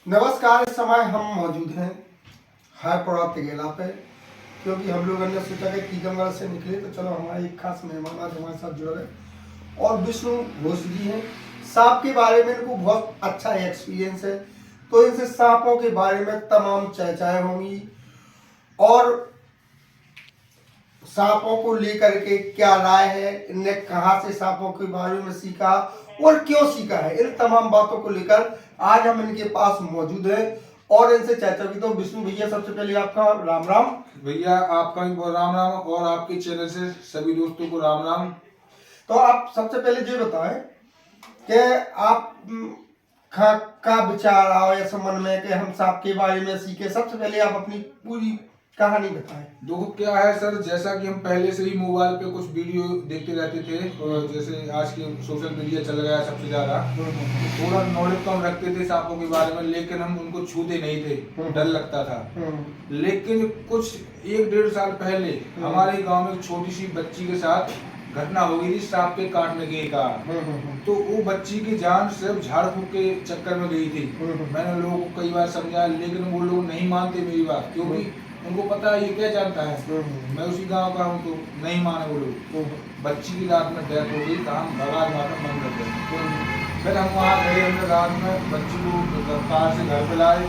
नमस्कार। इस समय हम मौजूद हैं हायपुरा तिगेला पे, क्योंकि हम लोगों ने सोचा कि टीकमगढ़ से निकले तो चलो हमारे एक खास मेहमान आज हमारे साथ जुड़ रहे और विष्णु घोष जी हैं। सांप के बारे में इनको बहुत अच्छा एक्सपीरियंस है, तो इनसे सांपों के बारे में तमाम चर्चाएं होंगी और सांपों को लेकर के क्या राय है, इनने कहाँ से सांपों के बारे में सीखा और क्यों सीखा है, इन तमाम बातों को लेकर आज हम इनके पास मौजूद हैं और इनसे चर्चा की। तो विष्णु भैया, सबसे पहले आपका राम राम। भैया आपका भी बहुत राम राम और आपके चैनल से सभी दोस्तों को राम राम। तो आप सबसे पहले ये बताएं कि आप का विचार आओ ऐसा मन में कि हम सांप के बारे में सीखे। सबसे पहले आप अपनी पूरी कहानी बताएं। देखो क्या है सर, जैसा कि हम पहले से ही मोबाइल पे कुछ वीडियो देखते रहते थे और जैसे आज के सोशल मीडिया चल गया सबसे ज्यादा, थोड़ा नॉलेज तो हम रखते थे सांपों के बारे में, लेकिन हम उनको छूते नहीं थे, डर लगता था। लेकिन कुछ 1-1.5 साल पहले हमारे गांव में एक छोटी सी बच्ची के साथ घटना हो गई थी सांप के काटने के कारण। तो वो बच्ची की जान सिर्फ झाड़ फूक के चक्कर में गई थी। मैंने लोगों को कई बार समझाया, लेकिन वो लोग नहीं मानते मेरी बात, क्योंकि उनको पता है ये क्या जानता है। मैं उसी गांव का हूँ तो नहीं माने वो लोग। बच्ची की रात में डेथ हो गई, कहा हम भगा मारना बंद कर दें। फिर हम वहाँ गए, हमने रात में बच्ची को कार से घर पे लाए,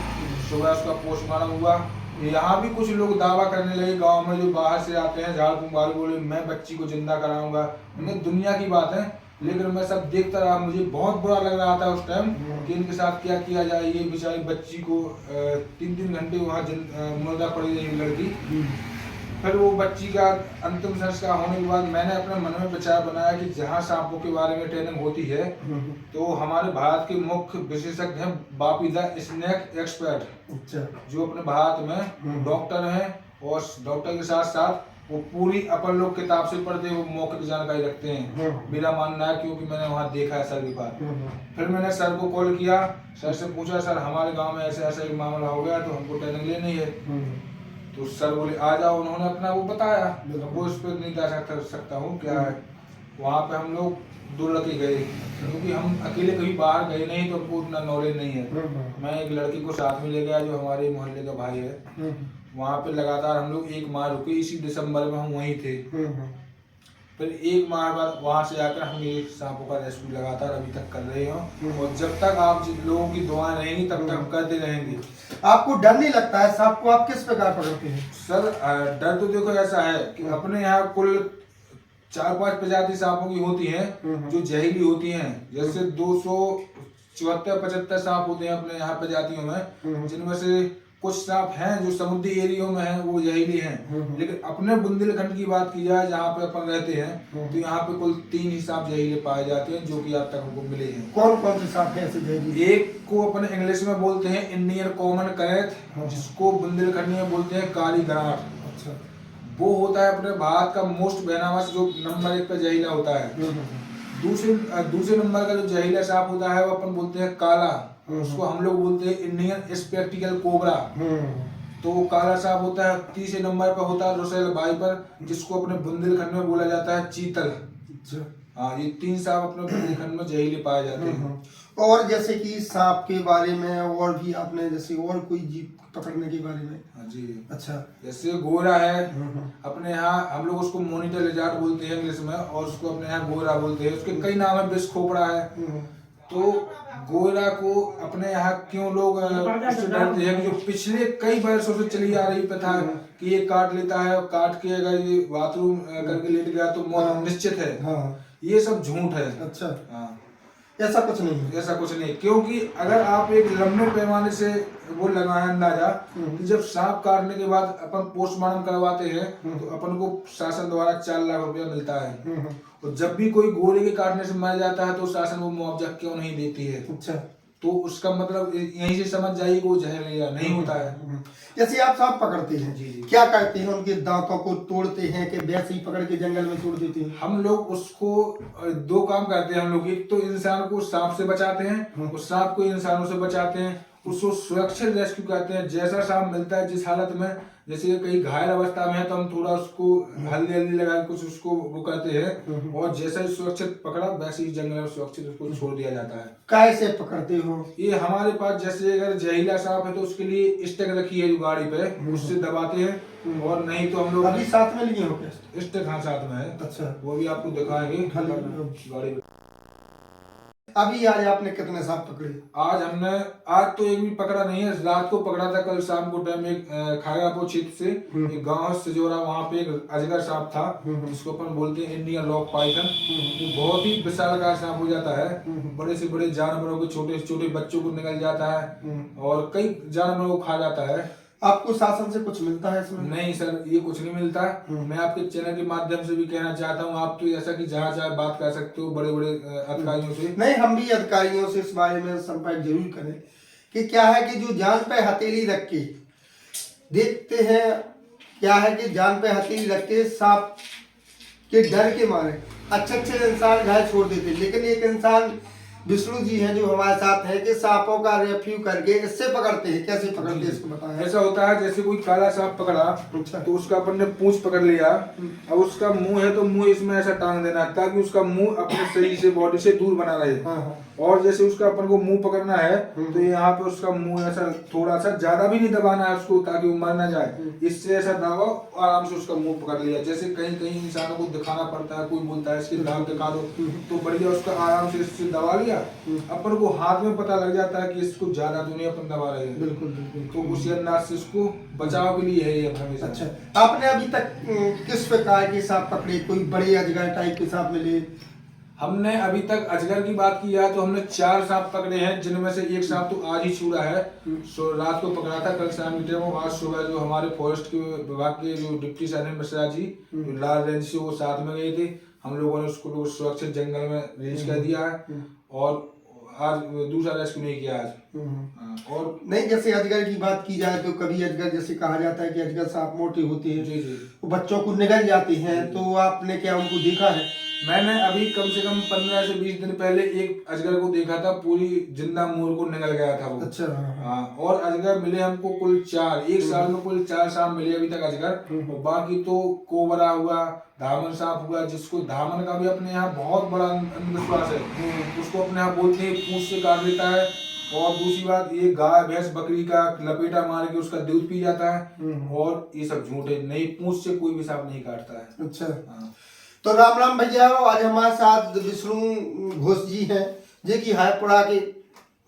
सुबह उसका पोस्टमार्टम हुआ। यहाँ भी कुछ लोग दावा करने लगे गांव में, जो बाहर से आते हैं झाड़ फूक वाले, बोले मैं बच्ची को जिंदा कराऊंगा। उन्हें दुनिया की बात है, लेकिन मैं सब देखता रहा। मुझे बहुत बुरा लग रहा था उस टाइम कि इनके साथ क्या किया जाए। ये बेचारी बच्ची को 3-3 घंटे वहाँ मुर्दा पड़ी रही लड़की। फिर वो बच्ची का अंतिम संस्कार होने के बाद मैंने अपने मन में विचार बनाया कि जहाँ सांपों के बारे में ट्रेनिंग होती है तो हमारे भारत के मुख्य विशेषज्ञ हैं बापी द स्नेक एक्सपर्ट, जो अपने भारत में डॉक्टर हैं और डॉक्टर के साथ साथ वो पूरी अपन लोग किताब से पढ़ते हैं, वो मौखिक जानकारी रखते हैं। मेरा मानना है, क्योंकि मैंने वहाँ देखा है सर के पास। फिर मैंने सर को कॉल किया, सर से पूछा सर हमारे गांव में ऐसे ऐसा एक मामला हो गया तो हमको ट्रेनिंग लेनी है। तो सर बोले आ जाओ। उन्होंने अपना वो बताया, वो इस पर नहीं जा सकता हूँ क्या है। वहाँ पे हम लोग 2 लड़के गए, क्योंकि हम अकेले कभी बाहर गए नहीं तो हमको उतना नॉलेज नहीं है। मैं एक लड़की को साथ में ले गया जो हमारे मोहल्ले का भाई है। वहाँ पे लगातार हम लोग 1 माह रुके, इसी दिसंबर में हम वहीं थे। फिर 1 माह बाद वहाँ से आकर हम ये सांपों का रेस्क्यू लगातार अभी तक कर रहे हैं और जब तक आप लोगों की दुआएं रहेंगी तब तक हम करते रहेंगे। आपको डर नहीं लगता है? सांप को आप किस प्रकार पकड़ते हैं? सर डर तो देखो ऐसा है कि अपने यहाँ कुल 4-5 प्रजाति सांपों की होती हैं जो जहरीली होती हैं। जैसे 274-75 सांप होते हैं अपने यहाँ प्रजातियों में, जिनमें से कुछ सांप हैं जो समुद्री एरियो में हैं, वो जहरीली हैं। लेकिन अपने बुंदेलखंड की बात की जाए जहाँ पे अपन रहते हैं तो यहाँ पे कुल 3 ही सांप जहरीले पाए जाते हैं, जो कि अब तक हमको मिले हैं। कौन कौन से सांप हैं ऐसे जहरीले? एक को अपन इंग्लिश में बोलते हैं इंडियन कॉमन करैत, जिसको बुंदेलखंडी में बोलते हैं काली गराट। अच्छा। वो होता है अपने भारत का मोस्ट वेनमस, जो नंबर 1 पे जहरीला होता है। दूसरे नंबर का जो जहरीला सांप होता है वो अपन बोलते हैं काला, उसको हम लोग बोलते हैं इंडियन स्पेक्टिकल कोबरा। तो वो काला सांप होता है। तीसरे नंबर पर होता है रुसेल वाइपर, जिसको अपने बुंदेलखंड में बोला जाता है चीतल। हाँ, ये 3 सांप अपने बुंदेलखंड में जहरीले पाए जाते हैं। और जैसे कि सांप के बारे में और भी आपने जैसे और कोई जीव पकड़ने के बारे में? हाँ जी। अच्छा। जैसे गोरा है, अपने यहाँ हम लोग उसको मॉनिटर लिजार्ड बोलते हैं इंग्लिश में, और उसको अपने यहाँ गोरा बोलते हैं। उसके कई नाम है, विष खोपड़ा है। तो गोरा को अपने यहाँ क्यों लोग डरते हैं कि जो पिछले कई वर्षों से चली आ रही प्रथा कि ये काट लेता है और काट के अगर ये बाथरूम करके लेट गया तो मौत निश्चित है। ये सब झूठ है। अच्छा। हाँ, ऐसा कुछ नहीं है। ऐसा कुछ नहीं, क्योंकि अगर आप एक लंबे पैमाने से वो लगाए अंदाजा कि जब सांप काटने के बाद अपन पोस्टमार्टम करवाते हैं तो अपन को शासन द्वारा 4 लाख रुपया मिलता है। और जब भी कोई गोरे के काटने से मर जाता है तो शासन वो मुआवजा क्यों नहीं देती है? अच्छा। तो उसका मतलब यहीं से समझ जाइए कि वो जहरीला नहीं होता है। जैसे आप सांप पकड़ते हैं, जी जी, क्या करते हैं? उनके दांतों को तोड़ते हैं कि वैसे ही पकड़ के जंगल में छोड़ देते हैं? हम लोग उसको 2 काम करते हैं हम लोग। एक तो इंसान को सांप से बचाते हैं और सांप को इंसानों से बचाते हैं। उसको सुरक्षित रेस्क्यू कहते हैं। जैसा सांप मिलता है जिस हालत में, जैसे कहीं घायल अवस्था में है तो हम थोड़ा उसको हल्दी हल्दी लगा के कुछ उसको वो कहते हैं, और जैसा ही सुरक्षित पकड़ा वैसे ही जंगल में सुरक्षित उसको छोड़ दिया जाता है। कैसे पकड़ते हो? ये हमारे पास जैसे अगर जहरीला सांप है तो उसके लिए स्टिक रखी है जो गाड़ी पे, उससे दबाते हैं, और नहीं तो हम लोग अभी साथ में लिए हो क्या? स्टिक हाँ साथ में है। अच्छा, वो भी आपको दिखाएंगे गाड़ी पे। अभी आज आपने कितने सांप पकड़े? आज तो एक भी पकड़ा नहीं है, रात को पकड़ा था कल शाम को टाइम एक खागापुर क्षेत्र से एक गांव सिजोरा, वहां पे एक अजगर सांप था जिसको अपन बोलते हैं इंडियन रॉक पाइथन। वो बहुत ही विशालकाय सांप हो जाता है, बड़े से बड़े जानवरों को, छोटे से छोटे बच्चों को निगल जाता है और कई जानवरों को खा जाता है। आपको शासन से कुछ मिलता है इसमें? नहीं सर, ये कुछ नहीं मिलता। मैं आपके चैनल के माध्यम से भी कहना चाहता हूँ, आप तो ऐसा कि जहाँ चाहे बात कर सकते हो बड़े बड़े अधिकारियों से। नहीं, हम भी अधिकारियों से इस बारे में संपर्क जरूर करें कि क्या है कि जो जान पे हथेली रख के देखते हैं, क्या है कि जान पे हथेली रख के सांप के डर के मारे अच्छे इंसान घायल छोड़ देते, लेकिन एक इंसान विष्णु जी हैं जो हमारे साथ हैं कि सांपों का रेफ्यू करके इससे पकड़ते हैं। कैसे पकड़ते हैं इसको बताएं। ऐसा होता है जैसे कोई काला सांप पकड़ा अच्छा। तो उसका अपन ने पूंछ पकड़ लिया, अब उसका मुंह है तो मुंह इसमें ऐसा टांग देना ताकि उसका मुंह अपने शरीर से, बॉडी से दूर बना रहे। हाँ। और जैसे उसका अपन को मुंह पकड़ना है तो यहाँ पे उसका मुंह ऐसा थोड़ा सा, ज्यादा भी नहीं दबाना है उसको ताकि वो मर ना जाए, इससे ऐसा दबाओ आराम से उसका मुंह पकड़ लिया। जैसे कहीं कहीं इंसानों को दिखाना पड़ता है, कोई बोलता है इसके दांत दिखा दो, तो बढ़िया उसका आराम से इससे दबा लिया, अपन को हाथ में पता लग जाता है कि इसको ज्यादा तो नहीं अपन दबा रहे हैं। बिल्कुल बिल्कुल। तो उसी अंदाज से इसको बचाव के लिए है ये हमेशा। अच्छा, आपने अभी तक किस प्रकार के सांप पकड़े? कोई बड़े अजगर टाइप के सांप मिले? हमने अभी तक अजगर की बात की है तो हमने 4 सांप पकड़े हैं, जिनमें से एक सांप तो आज ही छूटा है। सो रात को पकड़ा था, कल शाम के टाइम, आज सुबह जो हमारे फॉरेस्ट के विभाग के जो डिप्टी सर्जन मिश्रा जी जो लाल रेंज से वो साथ में गए थे, हम लोगों ने उसको सुरक्षित जंगल में रिलीज कर दिया है और आज दूसरा रेस्क्यू नहीं किया आज। और नहीं, जैसे अजगर की बात की जाए तो कभी अजगर, जैसे कहा जाता है कि अजगर सांप मोटे होते हैं, जी वो बच्चों को निगल जाते हैं, तो आपने क्या उनको देखा है? मैंने अभी कम से कम 15 से 20 दिन पहले एक अजगर को देखा था, पूरी जिंदा मोर को निगल गया था वो। अच्छा। हाँ, और अजगर मिले हमको कुल 4, एक साल में कुल 4 सांप मिले अभी तक अजगर, और बाकी तो कोबरा हुआ, धामन सांप हुआ, जिसको धामन का भी अपने यहाँ बहुत बड़ा अंधविश्वास है, उसको अपने यहाँ बोलते हैं पूंछ से काट देता है। और दूसरी बात, ये गाय भैंस बकरी का लपेटा मार के उसका दूध पी जाता है, और ये सब झूठ है, नहीं पूंछ से कोई भी सांप नहीं काटता है। अच्छा। हाँ। तो राम राम भैया, आज हमारे साथ विष्णु घोष जी हैं, जो कि हायपुरा के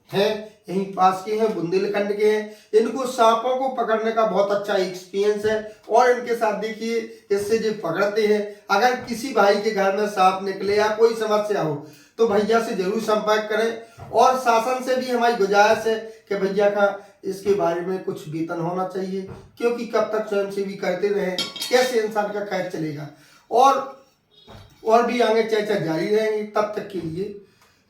हैं, यहीं पास के हैं, बुंदेलखंड के हैं। इनको सांपों को पकड़ने का बहुत अच्छा एक्सपीरियंस है, और इनके साथ देखिए इससे जो पकड़ते हैं, अगर किसी भाई के घर में सांप निकले या कोई समस्या हो तो भैया से जरूर संपर्क करें। और शासन से भी हमारी गुजारिश है कि भैया का इसके बारे में कुछ वेतन होना चाहिए, क्योंकि कब तक स्वयंसेवी करते रहे, कैसे इंसान का खैर चलेगा। और भी आगे चर्चा जारी रहेंगी, तब तक के लिए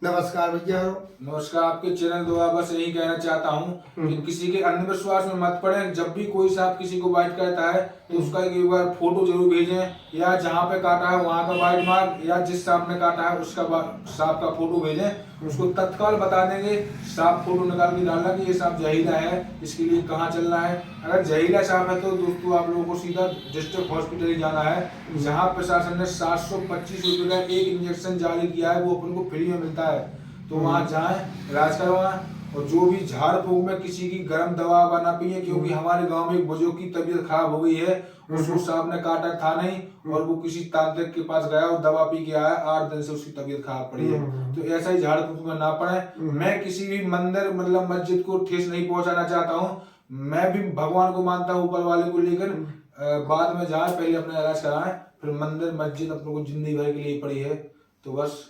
नमस्कार भैया। नमस्कार। आपके चैनल द्वारा बस यही कहना चाहता हूँ कि किसी के अंधविश्वास में मत पड़े। जब भी कोई सांप किसी को बाइट करता है तो उसका एक बार फोटो जरूर भेजें, या जहाँ पे काटा है वहाँ का बाइट मार्क, या जिस सांप ने काटा है उसका सांप का फोटो भेजें, उसको तत्काल बता देंगे। सांप फोटो निकाल के डालना कि ये सांप जहरीला है, इसके लिए कहाँ चलना है। अगर जहरीला सांप है तो दोस्तों आप लोगों को सीधा डिस्ट्रिक्ट हॉस्पिटल ही जाना है, जहाँ प्रशासन ने 725 रुपये का एक इंजेक्शन जारी किया है, वो अपन को फ्री में मिलता है। तो वहाँ जाएं, इलाज करवाएं। और जो भी झाड़ फूक में किसी की गर्म दवा बना पिए, क्योंकि हमारे गांव में एक बुजुर्ग की तबीयत खराब हो गई है, उसको सांप ने काटा था नहीं, और वो किसी तांत्रिक के पास गया और दवा पी के आया, 8 दिन से उसकी तबीयत खराब पड़ी है। तो ऐसा ही झाड़ फूक में ना पड़े। मैं किसी भी मंदिर मतलब मस्जिद को ठेस नहीं पहुंचाना चाहता हूँ, मैं भी भगवान को मानता हूँ, ऊपर वाले को लेकर। बाद में जाए, पहले अपना इलाज कराएं, फिर मंदिर मस्जिद अपने को जिंदगी भर के लिए पड़ी है। तो बस